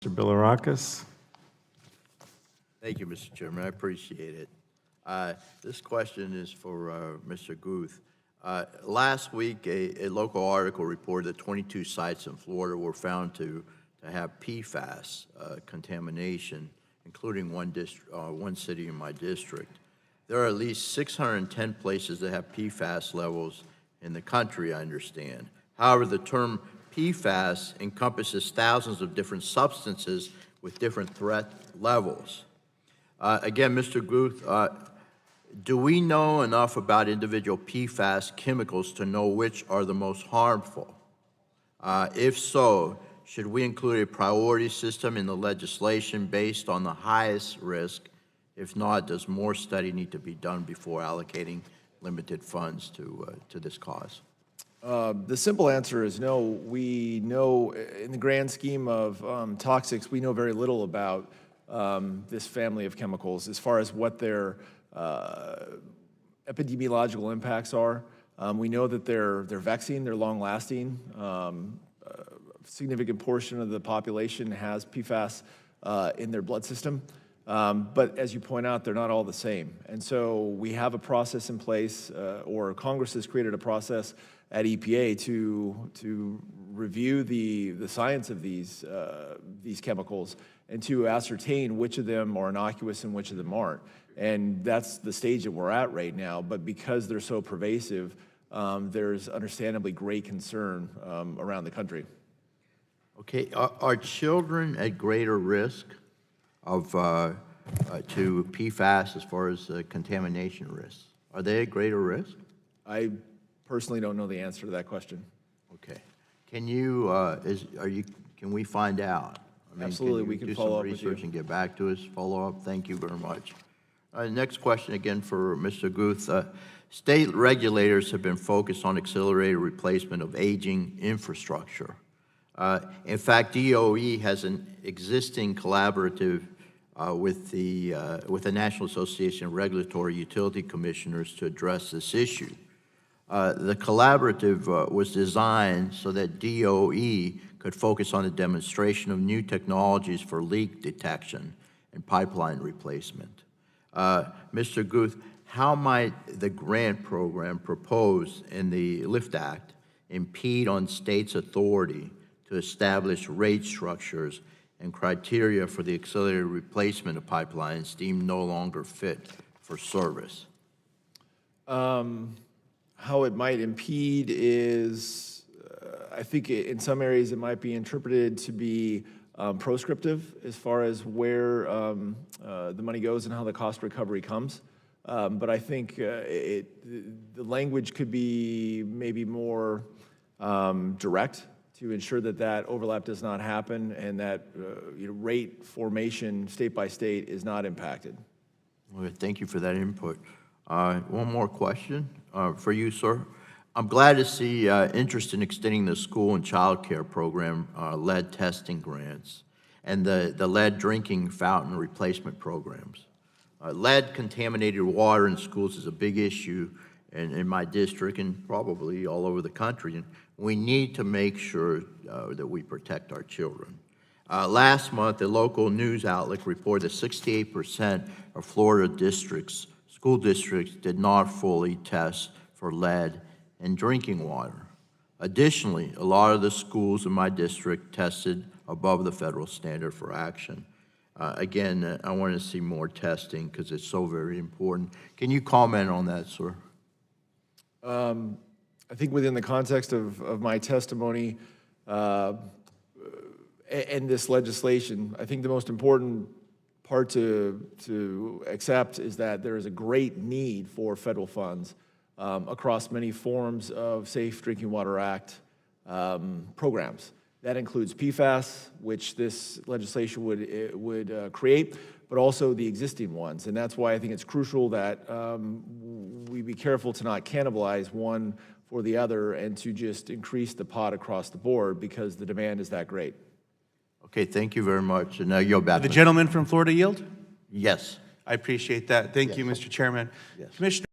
Mr. Bilirakis. Thank you, Mr. Chairman. I appreciate it. This question is for Mr. Guth. Last week, a local article reported that 22 sites in Florida were found to have PFAS contamination, including one city in my district. There are at least 610 places that have PFAS levels in the country, I understand. However, the term PFAS encompasses thousands of different substances with different threat levels. Again, Mr. Guth, do we know enough about individual PFAS chemicals to know which are the most harmful? If so, should we include a priority system in the legislation based on the highest risk? If not, does more study need to be done before allocating limited funds to this cause? The simple answer is no. We know, in the grand scheme of toxics, we know very little about this family of chemicals as far as what their epidemiological impacts are. We know that they're vexing, they're long-lasting. A significant portion of the population has PFAS in their blood system. But as you point out, they're not all the same. And so we have a process in place, or Congress has created a process at EPA to review the science of these chemicals and to ascertain which of them are innocuous and which of them aren't. And that's the stage that we're at right now. But because they're so pervasive, there's understandably great concern around the country. Okay, are children at greater risk of to PFAS as far as contamination risks? Are they at greater risk? I personally don't know the answer to that question. Okay, can you can we find out? I mean, Absolutely, we can follow up do with some you. research and get back to us. Follow up. Thank you very much. Next question again for Mr. Guth. State regulators have been focused on accelerated replacement of aging infrastructure. In fact, DOE has an existing collaborative with the National Association of Regulatory Utility Commissioners to address this issue. The collaborative was designed so that DOE could focus on the demonstration of new technologies for leak detection and pipeline replacement. Mr. Guth, how might the grant program proposed in the LIFT Act impede on states' authority to establish rate structures and criteria for the accelerated replacement of pipelines deemed no longer fit for service? How it might impede is, I think in some areas it might be interpreted to be proscriptive as far as where the money goes and how the cost recovery comes. But I think the language could be maybe more direct to ensure that that overlap does not happen and that rate formation state by state is not impacted. Okay, thank you for that input. One more question for you, sir. I'm glad to see interest in extending the school and child care program lead testing grants and the lead drinking fountain replacement programs. Lead contaminated water in schools is a big issue in my district and probably all over the country. And we need to make sure that we protect our children. Last month, a local news outlet reported that 68% of Florida school districts did not fully test for lead in drinking water. Additionally, a lot of the schools in my district tested above the federal standard for action. Again, I want to see more testing because it's so very important. Can you comment on that, sir? I think within the context of my testimony and this legislation, I think the most important part to accept is that there is a great need for federal funds across many forms of Safe Drinking Water Act programs. That includes PFAS, which this legislation would create, but also the existing ones. And that's why I think it's crucial that we be careful to not cannibalize one for the other and to just increase the pot across the board because the demand is that great. Okay, thank you very much. And now you're back. The gentleman from Florida yield? Yes. I appreciate that. Thank you, Mr. Chairman. Yes. Commissioner